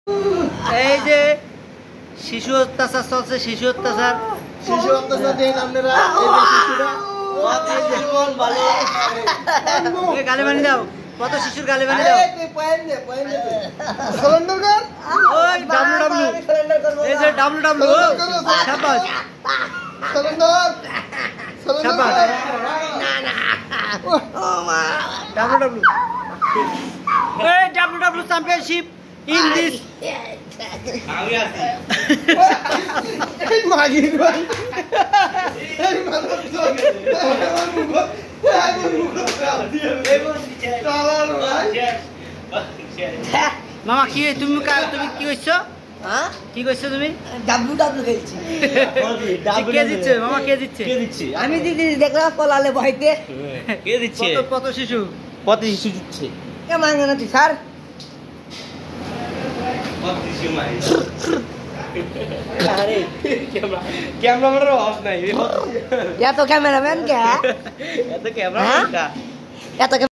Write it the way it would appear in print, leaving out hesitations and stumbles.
এই যে শিশু অত্যাচার চলছে, শিশু অত্যাচার দেন আপনারা। গালি বানি দাও, কত শিশুর গালি বানি দাও। ওই ডাব্লু, এই যে ডাব্লু, শাবাশ শাবাশ, ডাব্লু, এই ডাব্লু চ্যাম্পিয়নশিপ in this আমি আছি এই মাগির ভাই এই মানব তো মামা কি তুমি কি কইছো? হ্যাঁ কি কইছো তুমি? ডাব্লু খেলছি। কে জিতছে মামা? কে জিতছে? আমি দিদি দেখলাম পলালে ভয়তে। কে জিতছে? কত শিশু জিতছে? কে মাঙ্গে না তুই স্যার? कैमरामैन ऑफ नहीं या तो कैमरामैन क्या है? या तो कैमरामैन का या तो